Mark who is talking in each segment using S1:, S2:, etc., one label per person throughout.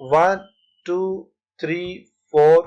S1: 1 2 3 4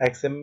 S1: XM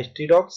S1: HTDocs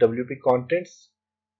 S1: WP Contents،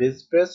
S1: BizPress،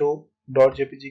S1: 2.jpg.